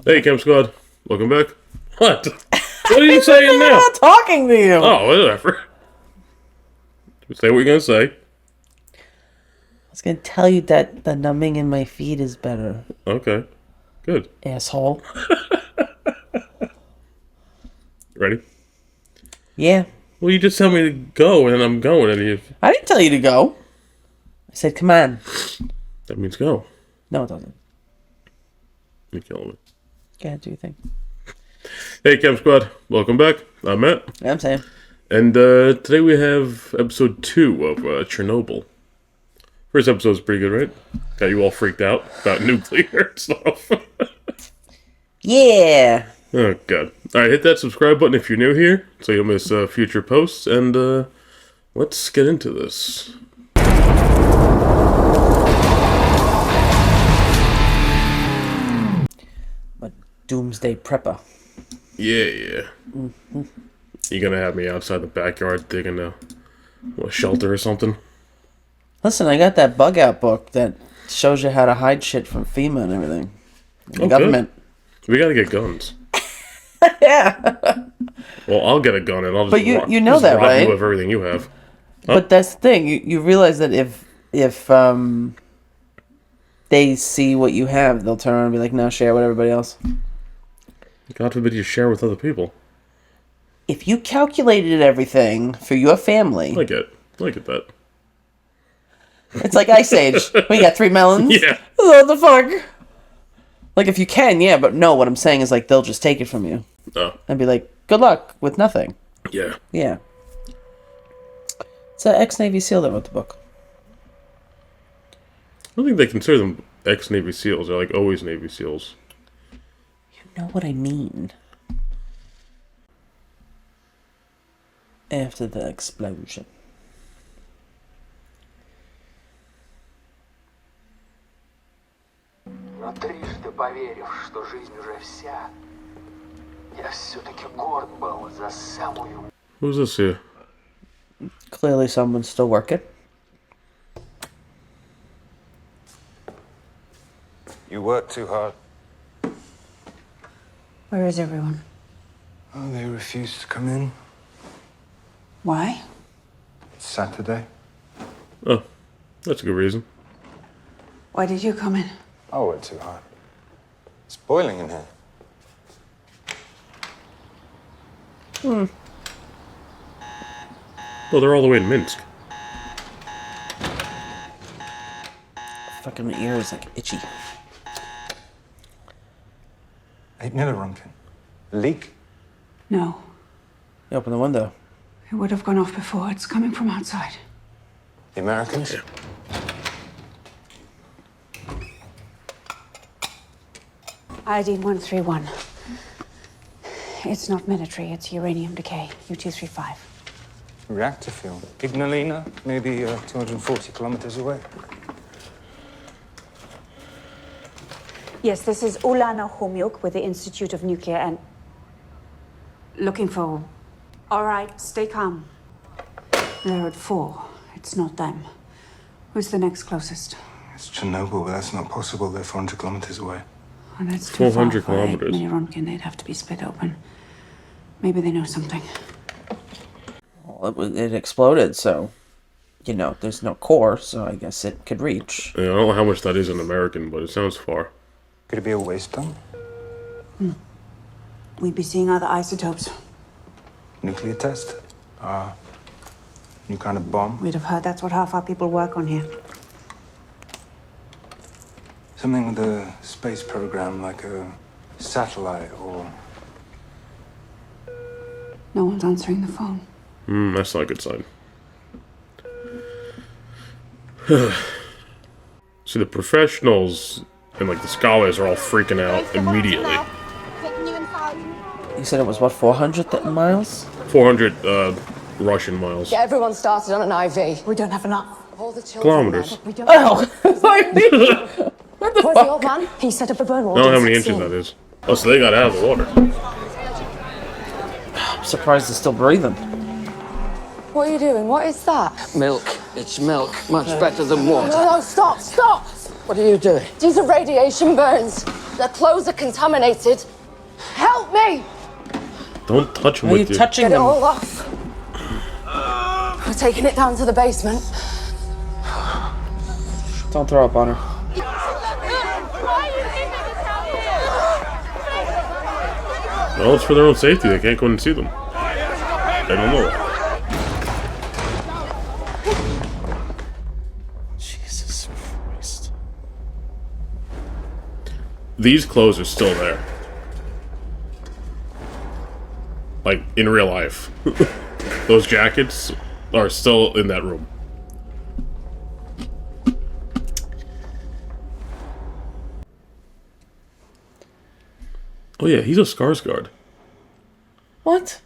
Hey, Camp Squad. Welcome back. What? What are you saying now? I'm not talking to you. Oh, whatever. Say what you're gonna say. I was gonna tell you that the numbing in my feet is better. Okay. Good. Asshole. Ready? Yeah. Well, you just tell me to go, and I'm going, and you... I didn't tell you to go. I said, come on. That means go. No, it doesn't. You're killing me. Go ahead, do your thing. Hey, Camp Squad. Welcome back. I'm Matt. Yeah, I'm saying. And today we have episode 2 of Chernobyl. First episode's pretty good, right? Got you all freaked out about nuclear stuff. Yeah. Oh, God. Alright, hit that subscribe button if you're new here, so you'll miss future posts, and let's get into this. I'm a doomsday prepper. Yeah. Mm-hmm. You gonna have me outside the backyard digging a shelter or something? Listen, I got that bug out book that shows you how to hide shit from FEMA and everything. The government. Good. We gotta get guns. Yeah. Well, I'll get a gun and I'll just But you know that, rob right? you of everything you have. But that's the thing. You realize that if they see what you have, they'll turn around and be like, no, share with everybody else. God forbid you share with other people. If you calculated everything for your family... I get that. It's like Ice Age. We got 3 melons? Yeah. What the fuck? Like, if you can, yeah, but no, what I'm saying is, like, they'll just take it from you. Oh. And be like, good luck with nothing. Yeah. Yeah. It's an ex-Navy SEAL that wrote the book. I don't think they consider them ex-Navy SEAls. They're like always Navy SEAls. You know what I mean. After the explosion. Но трижды поверив, что жизнь уже вся, я все-таки горд был за самую... Who's this here? Clearly someone's still working. You work too hard. Where is everyone? Oh, they refused to come in. Why? It's Saturday. Oh, that's a good reason. Why did you come in? I work too hard. It's boiling in here. Well, they're all the way in Minsk. Fucking my ear is like itchy. 8 Runken. Leak? No. You open the window. It would have gone off before. It's coming from outside. The Americans? Yeah. ID 131. It's not military, it's uranium decay. U-235. Reactor field. Ignalina, maybe 240 kilometers away. Yes, this is Ulana Homyuk with the Institute of Nuclear and... Looking for... All right, stay calm. They're at 4. It's not them. Who's the next closest? It's Chernobyl, but that's not possible. They're 400 kilometers away. Oh, that's too 400 far. kilometers. Mini Ronkin, they'd have to be split open. Maybe they know something. Well, it exploded, so... You know, there's no core, so I guess it could reach. Yeah, I don't know how much that is in American, but it sounds far. Could it be a waste dump? We'd be seeing other isotopes. Nuclear test? New kind of bomb? We'd have heard that's what half our people work on here. Something with a space program, like a satellite or... No one's answering the phone. That's not a good sign. See, the professionals and, like, the scholars are all freaking out immediately. You said it was, what, 400 miles? 400, Russian miles. Get everyone started on an IV. We don't have enough. Of all the children Kilometers. there, but we don't Oh! What the Where's fuck? the old man? He set up a burn wall. I don't know how in many inches 16. that is. Oh, so they got out of the water. I'm surprised they're still breathing. What are you doing? What is that? Milk. It's milk. Much better than water. No, stop! What are you doing? These are radiation burns. The clothes are contaminated. Help me! Don't touch him Why are you with you. touching Get it them? all off. We're taking it down to the basement. Don't throw up on her. Well, it's for their own safety. They can't go in and see them. They don't know. Jesus Christ. These clothes are still there. Like, in real life. Those jackets are still in that room. Oh yeah, he's a Skarsgård. What?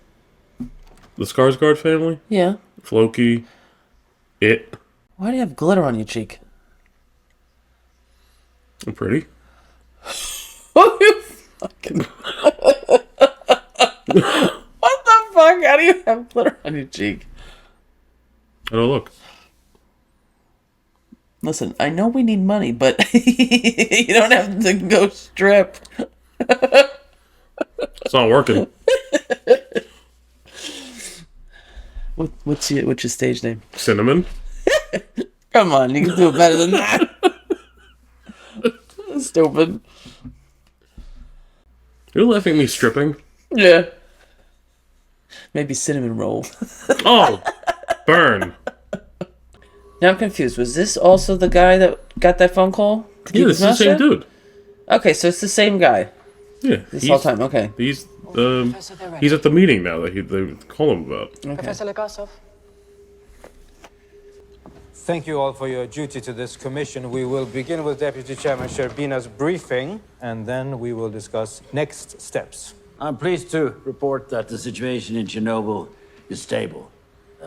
The Skarsgård family? Yeah. Floki. It. Why do you have glitter on your cheek? I'm pretty. Oh, you fucking... What the fuck? How do you have glitter on your cheek? I don't look. Listen, I know we need money, but you don't have to go strip. It's not working. What's your stage name? Cinnamon? Come on, you can do it better than that. Stupid. You're laughing at me stripping? Yeah. Maybe cinnamon roll. Oh! Burn. Now I'm confused. Was this also the guy that got that phone call? To keep Yeah, his this is the mouth same shut? dude. Okay, so it's the same guy Yeah. this whole time. Okay. He's at the meeting now that they call him about. Professor Legasov. Thank you all for your duty to this commission. We will begin with Deputy Chairman Sherbina's briefing, and then we will discuss next steps. I'm pleased to report that the situation in Chernobyl is stable.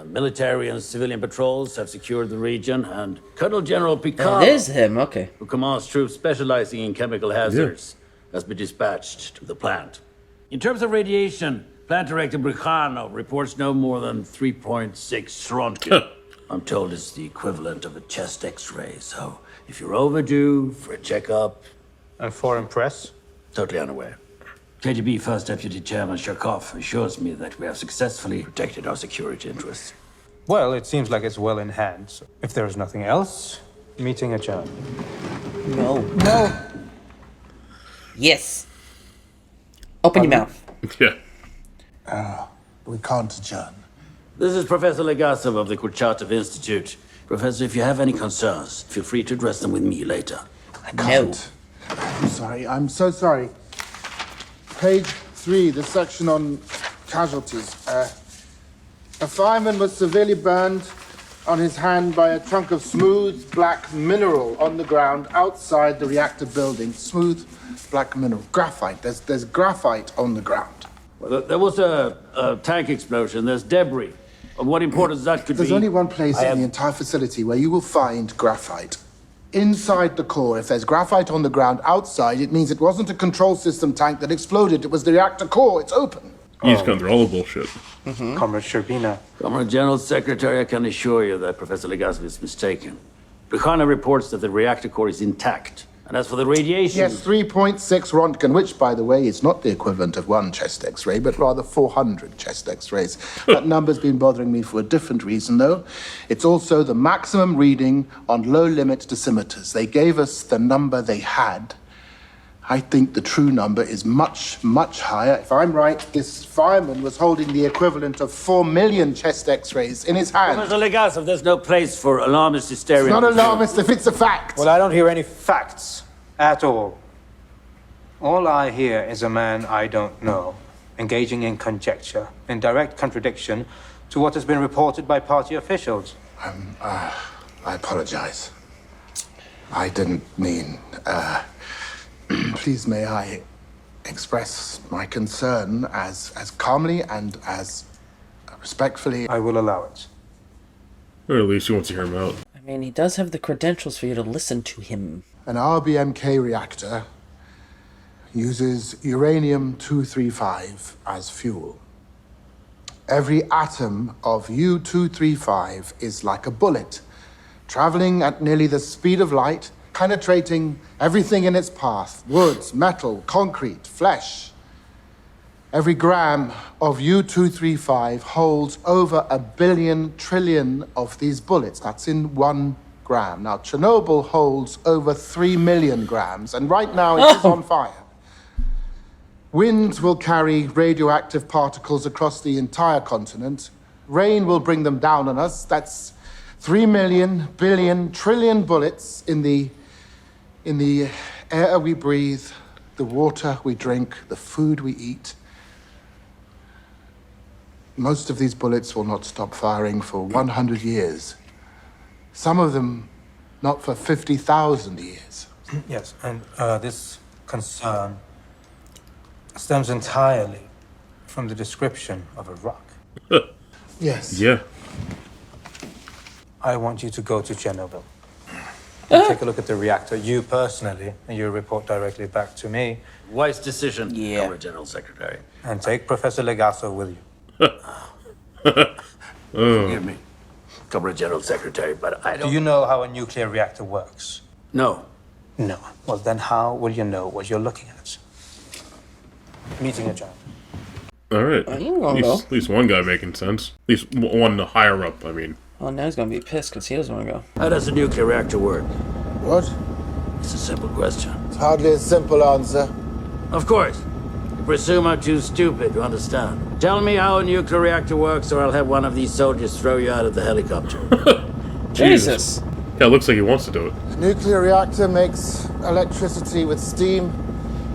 Military and civilian patrols have secured the region, and Colonel General Picard, It is him. Okay. who commands troops specializing in chemical hazards, has been dispatched to the plant. In terms of radiation, Plant Director Bricano reports no more than 3.6 Rontgen. I'm told it's the equivalent of a chest X-ray, so if you're overdue for a checkup... And foreign press? Totally unaware. KGB First Deputy Chairman Sharkov assures me that we have successfully protected our security interests. Well, it seems like it's well in hand. So if there is nothing else, meeting adjourned. No. No. Yes. Open your mouth. Yeah. We can't adjourn. This is Professor Legasov of the Kurchatov Institute. Professor, if you have any concerns, feel free to address them with me later. I can't. I'm sorry. I'm so sorry. Page 3, the section on casualties. A fireman was severely burned on his hand by a chunk of smooth black mineral on the ground outside the reactor building. Smooth black mineral. Graphite. There's graphite on the ground. Well, there was a tank explosion. There's debris. Of what importance that could be... There's only one place in the entire facility where you will find graphite. Inside the core. If there's graphite on the ground outside, it means it wasn't a control system tank that exploded. It was the reactor core. It's open. He's gone through all the bullshit. Comrade Sherbina. Comrade General Secretary, I can assure you that Professor Legasov is mistaken. Bricano reports that the reactor core is intact. And as for the radiation... Yes, 3.6 Rontgen, which, by the way, is not the equivalent of one chest X-ray, but rather 400 chest X-rays. That number's been bothering me for a different reason, though. It's also the maximum reading on low-limit dosimeters. They gave us the number they had. I think the true number is much, much higher. If I'm right, this fireman was holding the equivalent of 4 million chest X-rays in his hand. Professor Legasov, there's no place for alarmist hysteria. It's not alarmist if it's a fact. Well, I don't hear any facts at all. All I hear is a man I don't know, engaging in conjecture, in direct contradiction to what has been reported by party officials. I apologize. I didn't mean, please may I express my concern as calmly and as respectfully. I will allow it. Or at least he wants to hear him out. I mean, he does have the credentials for you to listen to him. An RBMK reactor uses uranium-235 as fuel. Every atom of U-235 is like a bullet, traveling at nearly the speed of light penetrating everything in its path: woods, metal, concrete, flesh. Every gram of U-235 holds over 1 billion trillion of these bullets. That's in 1 gram. Now, Chernobyl holds over 3 million grams, and right now it is on fire. Winds will carry radioactive particles across the entire continent. Rain will bring them down on us. That's 3 million, billion, trillion bullets in the air we breathe, the water we drink, the food we eat. Most of these bullets will not stop firing for 100 years. Some of them not for 50,000 years. Yes, and this concern stems entirely from the description of a rock. Yes. Yeah. I want you to go to Chernobyl. And take a look at the reactor, you personally, and you report directly back to me. Wise decision, Yeah. Comrade General Secretary. And take Professor Legasov with you. Forgive me, Comrade General Secretary, but I don't... Do you know how a nuclear reactor works? No. No. Well, then how will you know what you're looking at? Meeting adjourned. All right. I ain't gonna go. At least one guy making sense. At least one higher up, I mean. Well, now he's gonna be pissed because he doesn't want to go. How does a nuclear reactor work? What? It's a simple question. It's hardly a simple answer. Of course. You presume I'm too stupid to understand. Tell me how a nuclear reactor works, or I'll have one of these soldiers throw you out of the helicopter. Jesus. Yeah, it looks like he wants to do it. A nuclear reactor makes electricity with steam.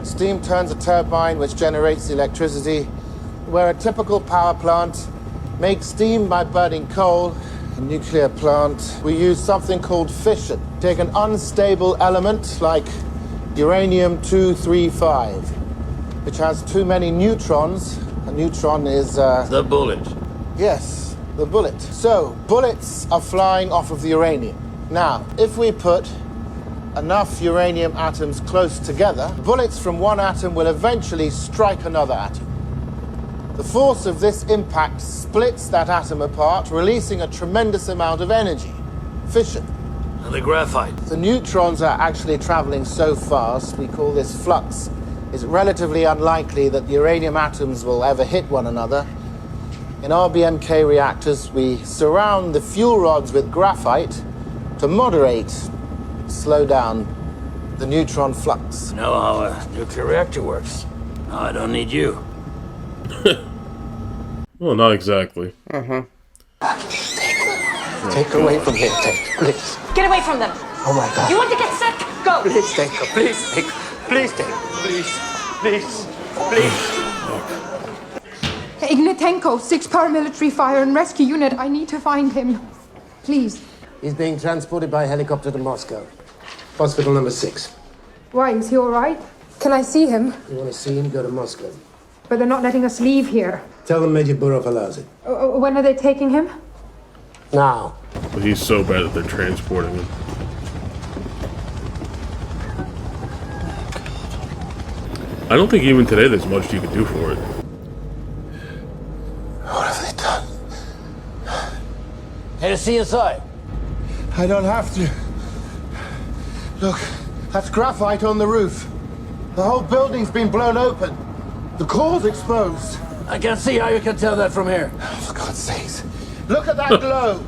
Steam turns a turbine which generates the electricity. Where a typical power plant makes steam by burning coal, a nuclear plant, we use something called fission. Take an unstable element like uranium-235, which has too many neutrons. A neutron is, The bullet. Yes, the bullet. So, bullets are flying off of the uranium. Now, if we put enough uranium atoms close together, bullets from one atom will eventually strike another atom. The force of this impact splits that atom apart, releasing a tremendous amount of energy. Fission. And the graphite. The neutrons are actually traveling so fast, we call this flux. It's relatively unlikely that uranium atoms will ever hit one another. In RBMK reactors, we surround the fuel rods with graphite to moderate, slow down the neutron flux. You know how a nuclear reactor works. Now I don't need you. Well, not exactly. Take her away from here, Take. Please. Get away from them! Oh my God. You want to get sick? Go! Please take her. Please take her. Please take her. Please. Please. Please. Ignitenko, 6 paramilitary fire and rescue unit. I need to find him. Please. He's being transported by helicopter to Moscow. Hospital number 6. Why, is he all right? Can I see him? You want to see him? Go to Moscow. But they're not letting us leave here. Tell them Major Burov allows it. When are they taking him? Now. But he's so bad that they're transporting him. I don't think even today there's much you can do for it. What have they done? Hey, to see inside. I don't have to. Look, that's graphite on the roof. The whole building's been blown open. The core's exposed. I can't see how you can tell that from here. Oh, for God's sakes. Look at that glow.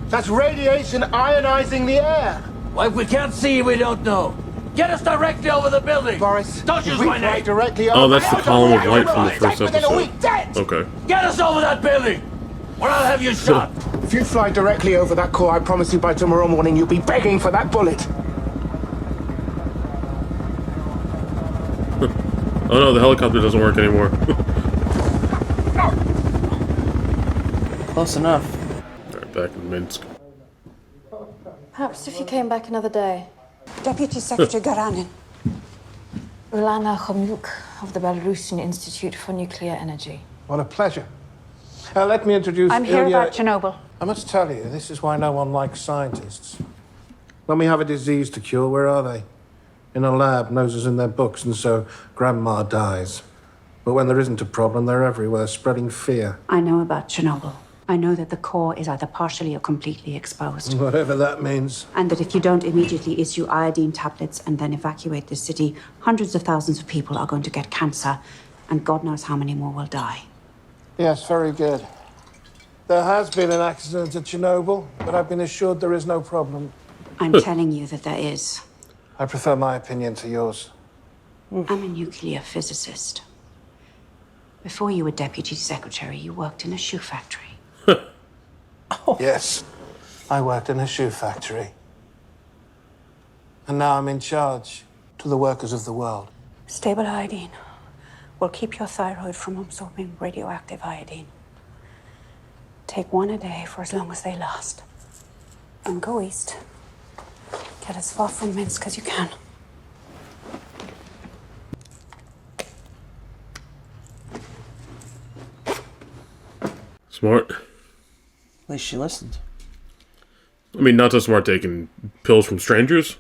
That's radiation ionizing the air. Why, if we can't see, we don't know. Get us directly over the building. Boris, Don't use we my fly name. directly over. Oh, that's the column of light from the first Within a week, episode. dead. Okay. Get us over that building, or I'll have you shot. If you fly directly over that core, I promise you by tomorrow morning you'll be begging for that bullet. Oh no, the helicopter doesn't work anymore. Close enough. Alright, back in Minsk. Perhaps if you came back another day. Deputy Secretary Garanin. Ulana Khomyuk of the Belarusian Institute for Nuclear Energy. What a pleasure. Let me introduce I'm here Ilya. about Chernobyl. I must tell you, this is why no one likes scientists. When we have a disease to cure, where are they? In a lab, noses in their books, and so grandma dies. But when there isn't a problem, they're everywhere, spreading fear. I know about Chernobyl. I know that the core is either partially or completely exposed. Whatever that means. And that if you don't immediately issue iodine tablets and then evacuate the city, hundreds of thousands of people are going to get cancer, and God knows how many more will die. Yes, very good. There has been an accident at Chernobyl, but I've been assured there is no problem. I'm telling you that there is. I prefer my opinion to yours. I'm a nuclear physicist. Before you were deputy secretary, you worked in a shoe factory. Yes, I worked in a shoe factory. And now I'm in charge to the workers of the world. Stable iodine will keep your thyroid from absorbing radioactive iodine. Take one a day for as long as they last. And go east. Get as far from Minsk as you can. Smart. At least she listened. I mean, not so smart taking pills from strangers.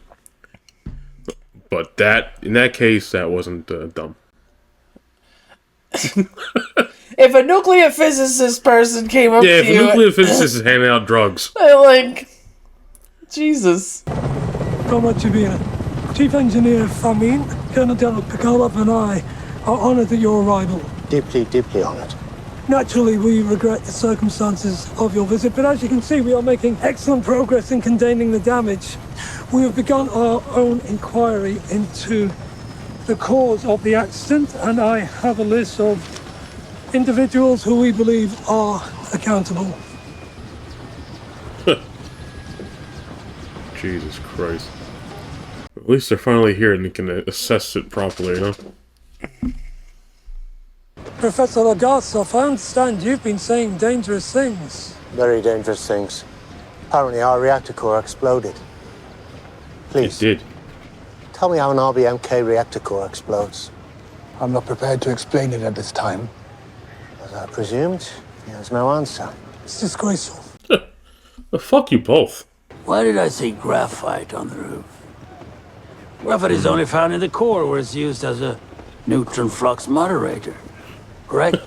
But in that case, that wasn't dumb. If a nuclear physicist person came up Yeah, to if a you... nuclear physicist is handing out drugs. Like... Jesus. Comrade Chief Engineer Famin, Colonel General Pikolov and I are honoured at your arrival. Deeply, deeply honored. Naturally, we regret the circumstances of your visit, but as you can see, we are making excellent progress in containing the damage. We have begun our own inquiry into the cause of the accident, and I have a list of individuals who we believe are accountable. Jesus Christ. At least they're finally here and they can assess it properly, huh? Professor Legasov, I understand you've been saying dangerous things. Very dangerous things. Apparently our reactor core exploded. Please. It did. Tell me how an RBMK reactor core explodes. I'm not prepared to explain it at this time. As I presumed, there's no answer. It's disgraceful. Well, fuck you both. Why did I see graphite on the roof? Graphite is only found in the core where it's used as a neutron flux moderator. Correct?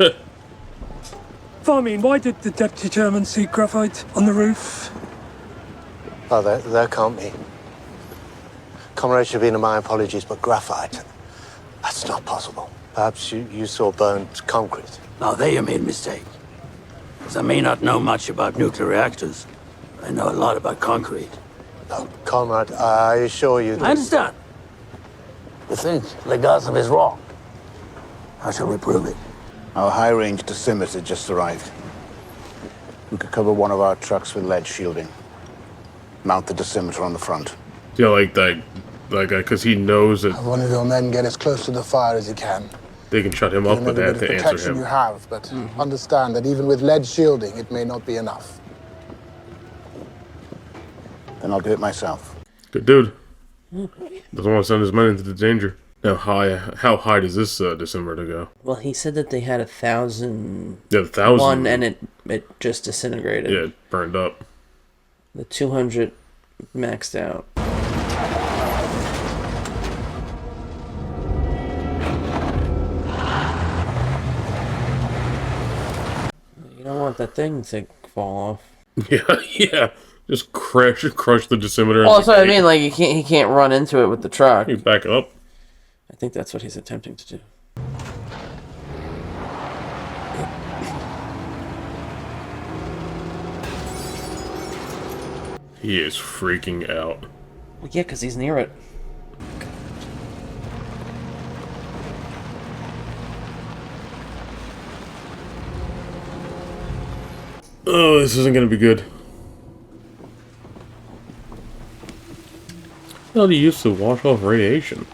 Famin, why did the deputy chairman see graphite on the roof? Oh, there can't be. Comrade Shabina, my apologies, but graphite, that's not possible. Perhaps you saw burnt concrete. Now, there you made a mistake. Because I may not know much about nuclear reactors. I know a lot about concrete. No, Comrade, I assure you that... I understand. You think Legasov is wrong. How shall we prove it? Our high-range dosimeter just arrived. We could cover one of our trucks with lead shielding. Mount the dosimeter on the front. Yeah, like that, because he knows that Have one of your men get as close to the fire as he can. they can shut him up, but they have to answer protection him. you have, but understand that even with lead shielding, it may not be enough. Then I'll do it myself. Good dude. Doesn't want to send his men into the danger. Now, how high does this dosimeter go? Well, he said that they had 1,000... Yeah, 1,000. One, and it just disintegrated. Yeah, it burned up. The 200 maxed out. You don't want that thing to fall off. Yeah. Just crush the dosimeter. Well, that's what I mean. Like he can't run into it with the truck. You back it up. I think that's what he's attempting to do. He is freaking out. Well, yeah, because he's near it. Oh, this isn't going to be good. How do you use to wash off radiation?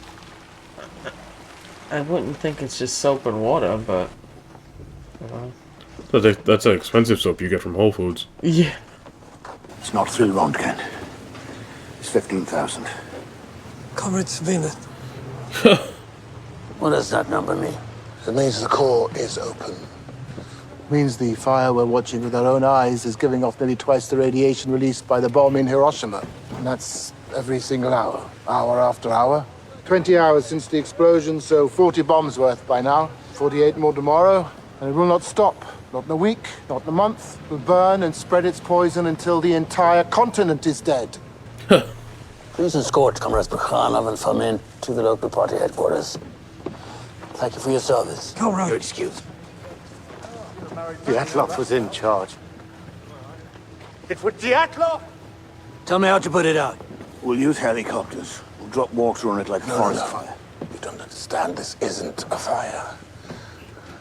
I wouldn't think it's just soap and water, but... That's an expensive soap you get from Whole Foods. Yeah. It's not 3 Röntgen. It's 15,000. Comrade Savina. What does that number mean? It means the core is open. It means the fire we're watching with our own eyes is giving off nearly twice the radiation released by the bomb in Hiroshima. And that's every single hour, hour after hour. 20 hours since the explosion, so 40 bombs worth by now. 48 more tomorrow, and it will not stop. Not in a week, not in a month. It'll burn and spread its poison until the entire continent is dead. Please escort Comrades Bukhanov and Fomin to the local party headquarters. Thank you for your service. All right. Your excuse. Dyatlov was in charge. It was Dyatlov! Tell me how to put it out. We'll use helicopters. We'll drop water on it like a forest fire. You don't understand. This isn't a fire.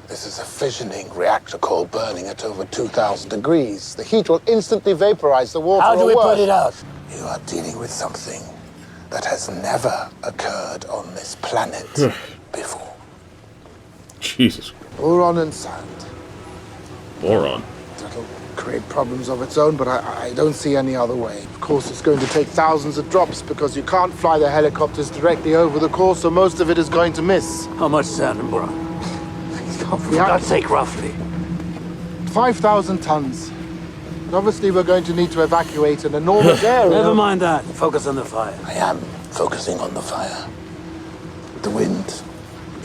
This is a fissioning reactor core burning at over 2,000 degrees. The heat will instantly vaporize the water. How do we or put it worse. out? You are dealing with something that has never occurred on this planet before. Jesus. Boron and sand. Boron. That'll create problems of its own, but I don't see any other way. Of course, it's going to take thousands of drops because you can't fly the helicopters directly over the core, so most of it is going to miss. How much sand and boron? For God's sake, roughly. 5,000 tons. And obviously, we're going to need to evacuate an enormous area. Never mind that. Focus on the fire. I am focusing on the fire. The wind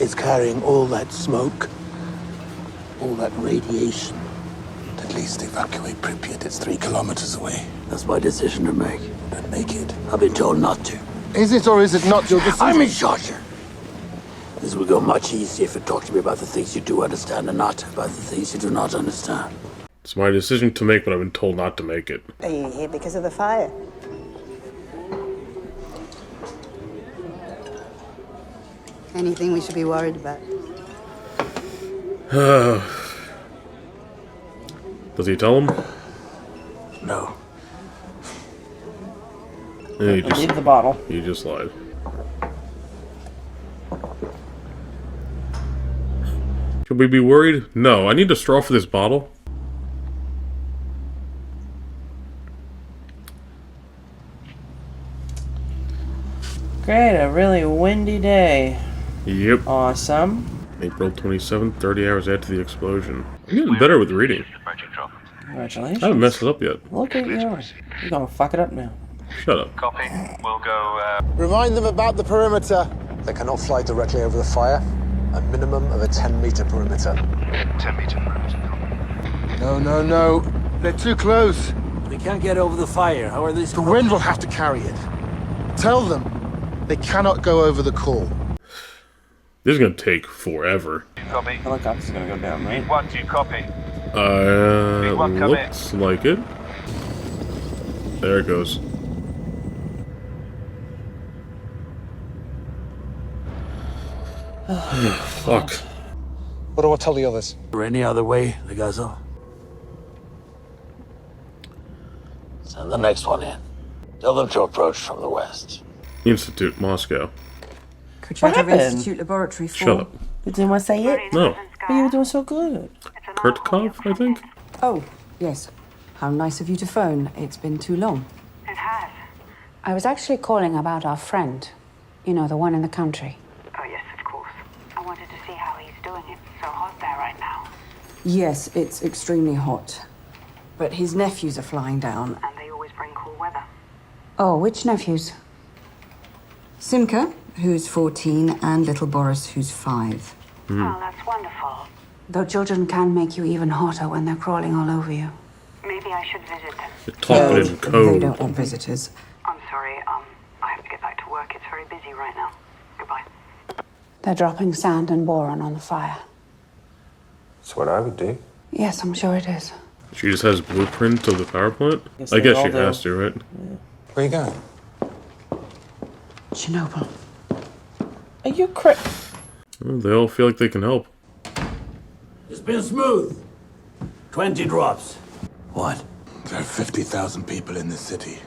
is carrying all that smoke, all that radiation. At least evacuate Pripyat. It's 3 kilometers away. That's my decision to make. Don't make it. I've been told not to. Is it or is it not your decision? I'm in charge here. This will go much easier if you talk to me about the things you do understand and not about the things you do not understand. It's my decision to make, but I've been told not to make it. Are you here because of the fire? Anything we should be worried about? Does he tell him? No. Yeah, he Leave the bottle. He just lied. Should we be worried? No, I need a straw for this bottle. Great, a really windy day. Yep. Awesome. April 27th, 30 hours after the explosion. I'm getting better with reading. Congratulations. I haven't messed it up yet. Look at you. You're gonna fuck it up now. Shut up. Copy. We'll go, Remind them about the perimeter. They cannot fly directly over the fire. A minimum of a 10-meter perimeter. 10-meter perimeter. No. They're too close. We can't get over the fire. How are these? The wind will have to carry it. Tell them they cannot go over the core. This is gonna take forever. Copy. Helicopter's gonna go down, right? 1-2, copy. Looks like it. There it goes. Fuck. What do I tell the others? Or any other way, Legasov? Send the next one in. Tell them to approach from the west. Institute, Moscow. What happened? Institute Laboratory 4. Shut up. You didn't want to say it? No. But you were doing so good. Kurtkov, I think? Oh, yes. How nice of you to phone. It's been too long. It has. I was actually calling about our friend. You know, the one in the country. Oh, yes, of course. I wanted to see how he's doing. It's so hot there right now. Yes, it's extremely hot. But his nephews are flying down. And they always bring cool weather. Oh, which nephews? Simka, who's 14, and little Boris, who's 5. Oh, that's wonderful. Though children can make you even hotter when they're crawling all over you. Maybe I should visit them. You're talking in code. They don't want visitors. I'm sorry, I have to get back to work. It's very busy right now. Goodbye. They're dropping sand and boron on the fire. That's what I would do. Yes, I'm sure it is. She just has blueprint of the power plant? Yes, I they guess all she do. has to, right? Where you going? Chernobyl. Are you crazy? Well, they all feel like they can help. It's been smooth. 20 drops. What? There are 50,000 people in this city.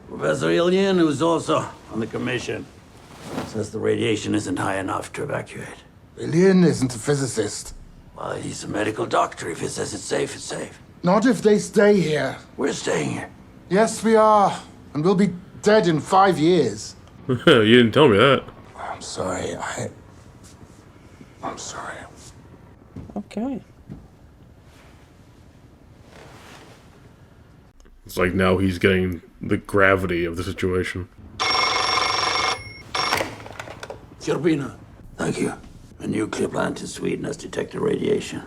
Professor Ilyin, who's also on the commission, says the radiation isn't high enough to evacuate. Ilyin isn't a physicist. Well, he's a medical doctor. If he says it's safe, it's safe. Not if they stay here. We're staying here. Yes, we are. And we'll be dead in 5 years. You didn't tell me that. I'm sorry. I'm sorry. Okay. It's like now he's getting the gravity of the situation. Turbina. Thank you. A nuclear plant in Sweden has detected radiation.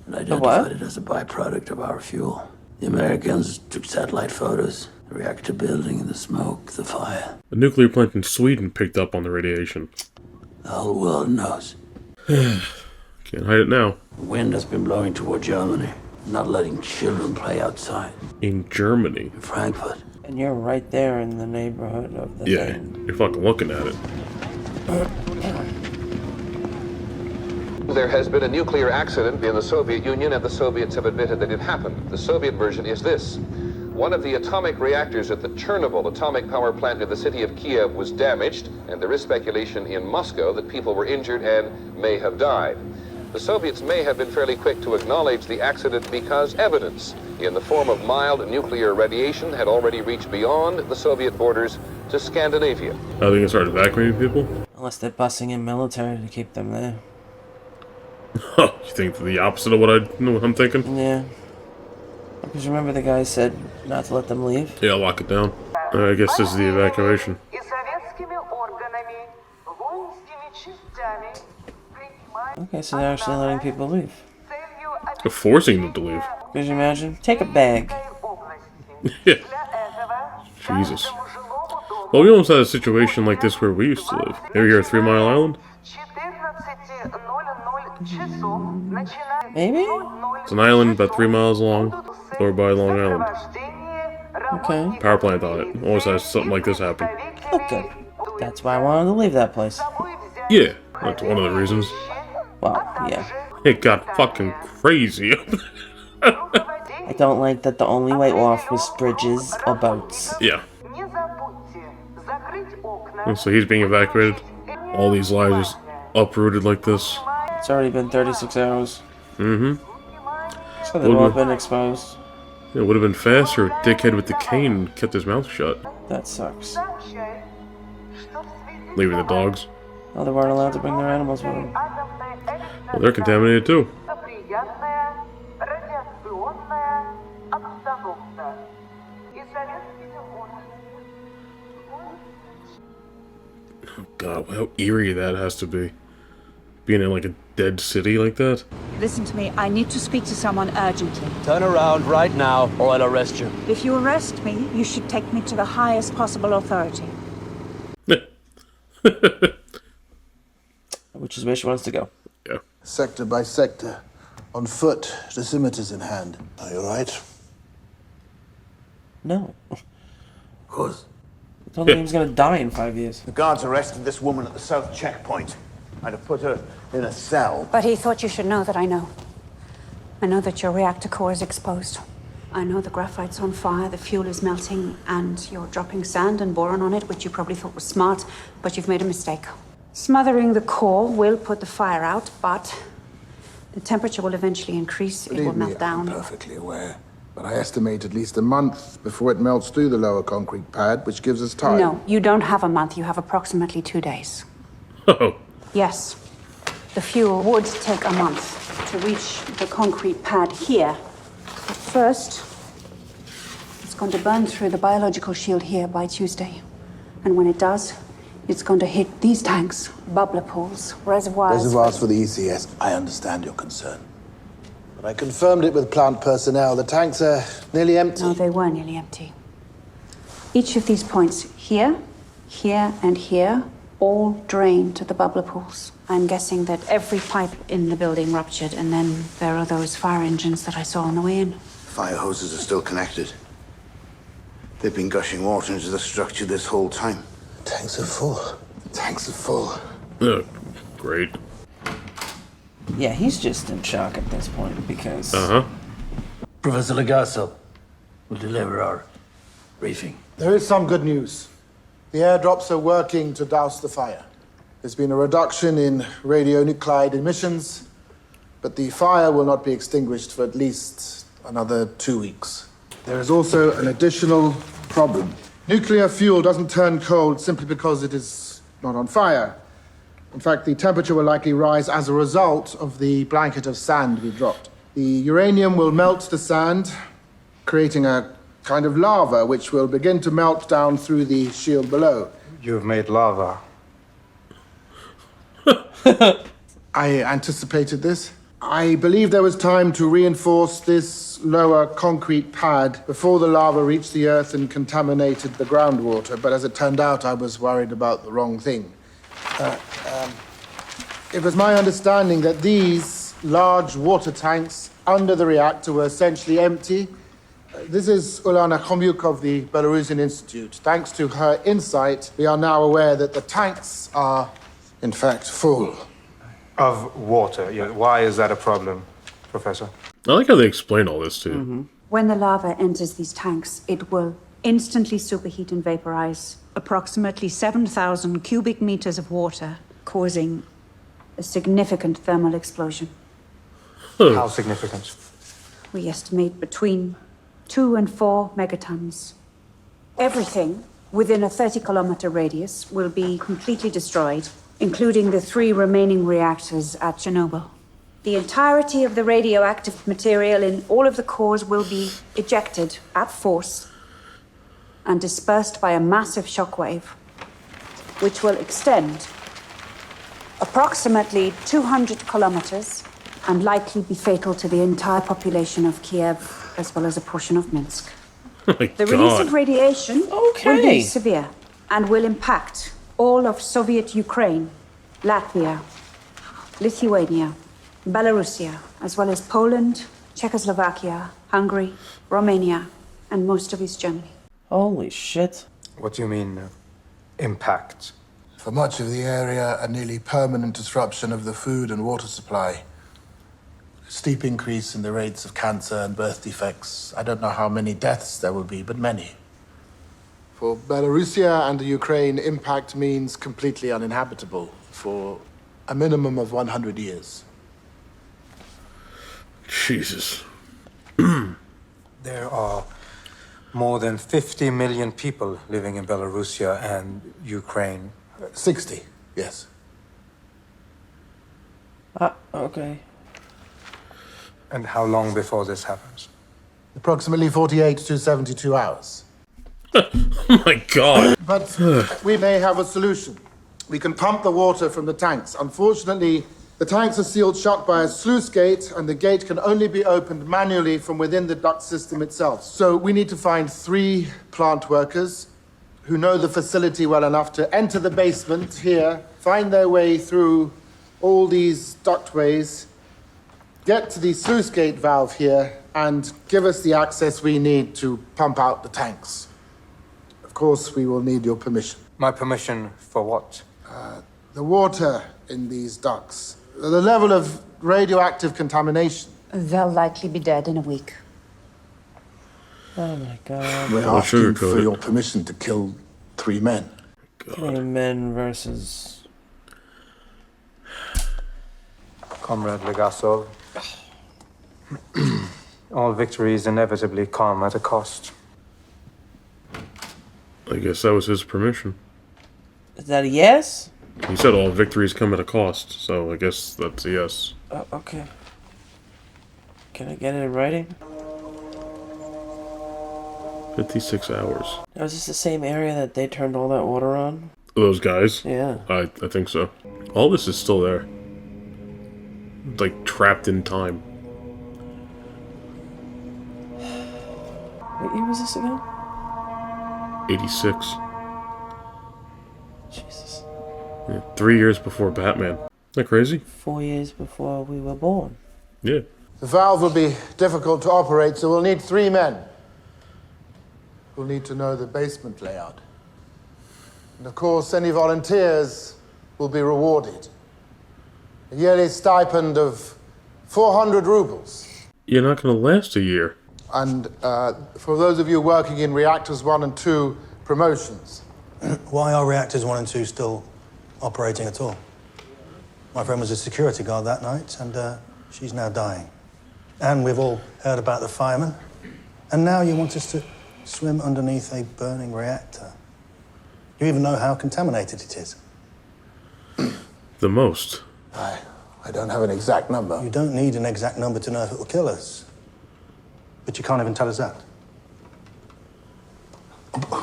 and identified it as a byproduct of our fuel. The Americans took satellite photos, the reactor building, the smoke, the fire. A nuclear plant in Sweden picked up on the radiation. The whole world knows. Can't hide it now. The wind has been blowing toward Germany, not letting children play outside. In Germany? In Frankfurt. And you're right there in the neighborhood of the thing. You're fucking looking at it. There has been a nuclear accident in the Soviet Union, and the Soviets have admitted that it happened. The Soviet version is this. One of the atomic reactors at the Chernobyl atomic power plant in the city of Kiev was damaged, and there is speculation in Moscow that people were injured and may have died. The Soviets may have been fairly quick to acknowledge the accident because evidence in the form of mild nuclear radiation had already reached beyond the Soviet borders to Scandinavia. How are they gonna start evacuating people? Unless they're busing in military to keep them there. You think the opposite of what I'm thinking? Yeah. Because remember the guy said not to let them leave? Yeah, lock it down. I guess this is the evacuation. Okay, so they're actually letting people leave. They're forcing them to leave. Could you imagine? Take a bag. Yeah. Jesus. Well, we almost had a situation like this where we used to live. Maybe here at 3 Mile Island? Maybe? It's an island about 3 miles long, over by Long Island. Okay. Power plant on it. Almost has something like this happen. Okay. That's why I wanted to leave that place. Yeah, that's one of the reasons. Well, yeah. It got fucking crazy. I don't like that the only way off was bridges or boats. Yeah. And so he's being evacuated. All these lives just uprooted like this. It's already been 36 hours. Mm-hmm. So they've all been exposed. It would have been faster if Dickhead with the cane kept his mouth shut. That sucks. Leaving the dogs. Oh, they weren't allowed to bring their animals with them. Well, they're contaminated too. Oh God, how eerie that has to be. Being in like a dead city like that. Listen to me. I need to speak to someone urgently. Turn around right now, or I'll arrest you. If you arrest me, you should take me to the highest possible authority. Which is where she wants to go. Yeah. Sector by sector. On foot, dosimeters in hand. Are you alright? No. Of course. I told him he was gonna die in 5 years. The guards arrested this woman at the south checkpoint. I'd have put her in a cell. But he thought you should know that I know. I know that your reactor core is exposed. I know the graphite's on fire, the fuel is melting, and you're dropping sand and boron on it, which you probably thought was smart, but you've made a mistake. Smothering the core will put the fire out, but the temperature will eventually increase. It will melt down. I'm perfectly aware. But I estimate at least a month before it melts through the lower concrete pad, which gives us time. No, you don't have a month. You have approximately 2 days. Oh. Yes. The fuel would take a month to reach the concrete pad here. But first, it's going to burn through the biological shield here by Tuesday. And when it does, it's going to hit these tanks, bubbler pools, reservoirs. Reservoirs for the ECS. I understand your concern. But I confirmed it with plant personnel. The tanks are nearly empty. No, they were nearly empty. Each of these points, here, here, and here, all drain to the bubbler pools. I'm guessing that every pipe in the building ruptured, and then there are those fire engines that I saw on the way in. Fire hoses are still connected. They've been gushing water into the structure this whole time. The tanks are full. The tanks are full. Oh, great. Yeah, he's just in shock at this point because... Professor Legasov will deliver our briefing. There is some good news. The airdrops are working to douse the fire. There's been a reduction in radionuclide emissions, but the fire will not be extinguished for at least another 2 weeks. There is also an additional problem. Nuclear fuel doesn't turn cold simply because it is not on fire. In fact, the temperature will likely rise as a result of the blanket of sand we dropped. The uranium will melt the sand, creating a kind of lava which will begin to melt down through the shield below. You've made lava. I anticipated this. I believe there was time to reinforce this lower concrete pad before the lava reached the earth and contaminated the groundwater, but as it turned out, I was worried about the wrong thing. It was my understanding that these large water tanks under the reactor were essentially empty. This is Ulana Khomyuk of the Belarusian Institute. Thanks to her insight, we are now aware that the tanks are, in fact, full. Of water. Yeah. Why is that a problem, Professor? I like how they explain all this too. When the lava enters these tanks, it will instantly superheat and vaporize approximately 7,000 cubic meters of water, causing a significant thermal explosion. How significant? We estimate between 2 and 4 megatons. Everything within a 30-kilometer radius will be completely destroyed, including the 3 remaining reactors at Chernobyl. The entirety of the radioactive material in all of the cores will be ejected at force and dispersed by a massive shockwave, which will extend approximately 200 kilometers and likely be fatal to the entire population of Kiev, as well as a portion of Minsk. Oh my The release God. of radiation will be severe and will impact all of Soviet Ukraine, Latvia, Lithuania, Belarusia, as well as Poland, Czechoslovakia, Hungary, Romania, and most of East Germany. Holy shit. What do you mean, impact? For much of the area, a nearly permanent disruption of the food and water supply. A steep increase in the rates of cancer and birth defects. I don't know how many deaths there will be, but many. For Belarusia and the Ukraine, impact means completely uninhabitable for a minimum of 100 years. Jesus. There are more than 50 million people living in Belarusia and Ukraine. 60, yes. Okay. And how long before this happens? Approximately 48 to 72 hours. Oh my God. But we may have a solution. We can pump the water from the tanks. Unfortunately, the tanks are sealed shut by a sluice gate, and the gate can only be opened manually from within the duct system itself. So we need to find 3 plant workers who know the facility well enough to enter the basement here, find their way through all these ductways, get to the sluice gate valve here, and give us the access we need to pump out the tanks. Of course, we will need your permission. My permission for what? The water in these ducts, the level of radioactive contamination. They'll likely be dead in a week. Oh my God. We're I'll asking sugarcoat for it. your permission to kill 3 men. 3 men versus... Comrade Legasov. All victories inevitably come at a cost. I guess that was his permission. Is that a yes? He said all victories come at a cost, so I guess that's a yes. Okay. Can I get it in writing? 56 hours. Now, is this the same area that they turned all that water on? Those guys? Yeah. I think so. All this is still there. Like, trapped in time. What year was this again? 86. Jesus. Yeah, 3 years before Batman. Isn't that crazy? 4 years before we were born. Yeah. The valve will be difficult to operate, so we'll need 3 men. We'll need to know the basement layout. And of course, any volunteers will be rewarded. A yearly stipend of 400 rubles. You're not gonna last a year. And for those of you working in reactors 1 and 2, promotions. Why are reactors 1 and 2 still operating at all? My friend was a security guard that night, and she's now dying. And we've all heard about the firemen. And now you want us to swim underneath a burning reactor. You even know how contaminated it is. The most. I don't have an exact number. You don't need an exact number to know if it will kill us. But you can't even tell us that.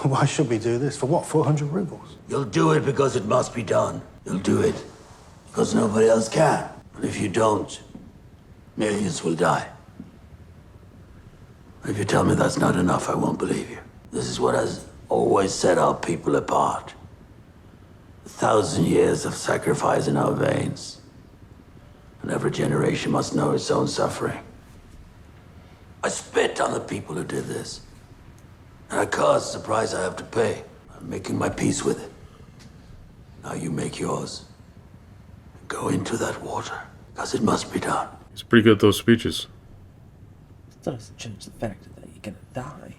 Why should we do this? For what, 400 rubles? You'll do it because it must be done. You'll do it because nobody else can. And if you don't, Millions will die. If you tell me that's not enough, I won't believe you. This is what has always set our people apart. 1,000 years of sacrifice in our veins. And every generation must know its own suffering. I spit on the people who did this. And I caused the price I have to pay. I'm making my peace with it. Now you make yours. Go into that water, because it must be done. He's pretty good at those speeches. That doesn't change the fact that you're gonna die.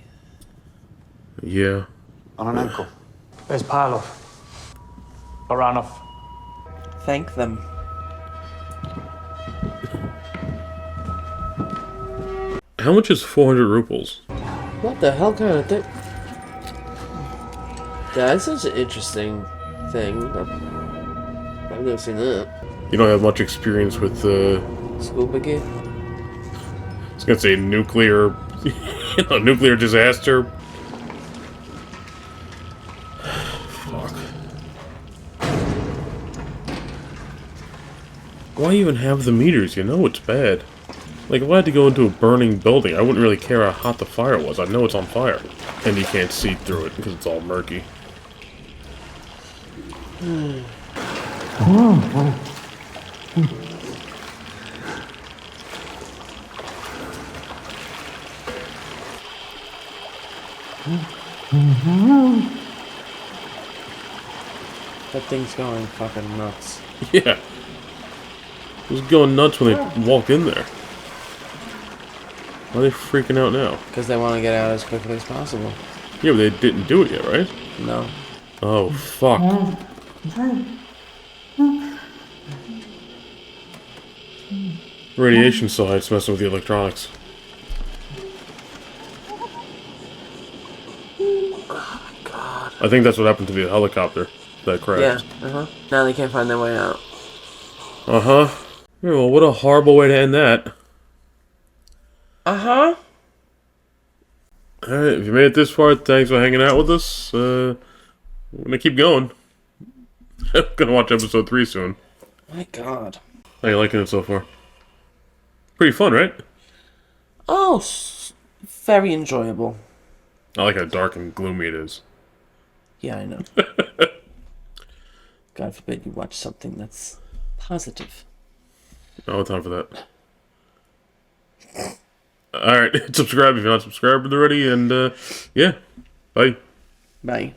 Yeah. On an ankle. Where's Parlov? Baranov. Thank them. How much is 400 rubles? What the hell kind of thing? That's such an interesting thing. I've never seen that. You don't have much experience with Scuba gear? I was gonna say nuclear, nuclear disaster. Fuck. Why even have the meters? You know it's bad. Like, if I had to go into a burning building, I wouldn't really care how hot the fire was. I know it's on fire. And you can't see through it because it's all murky. That thing's going fucking nuts. Yeah. It was going nuts when they walked in there. Why are they freaking out now? Because they want to get out as quickly as possible. Yeah, but they didn't do it yet, right? No. Oh, fuck. Radiation side's messing with the electronics. I think that's what happened to the helicopter that crashed. Yeah, Now they can't find their way out. Yeah, well, what a horrible way to end that. Alright, if you made it this far, thanks for hanging out with us. We're gonna keep going. I'm gonna watch episode 3 soon. My god. How you liking it so far? Pretty fun, right? Oh, very enjoyable. I like how dark and gloomy it is. Yeah, I know. God forbid you watch something that's positive. No time for that. Alright, subscribe if you're not subscribed already, and yeah, bye. Bye.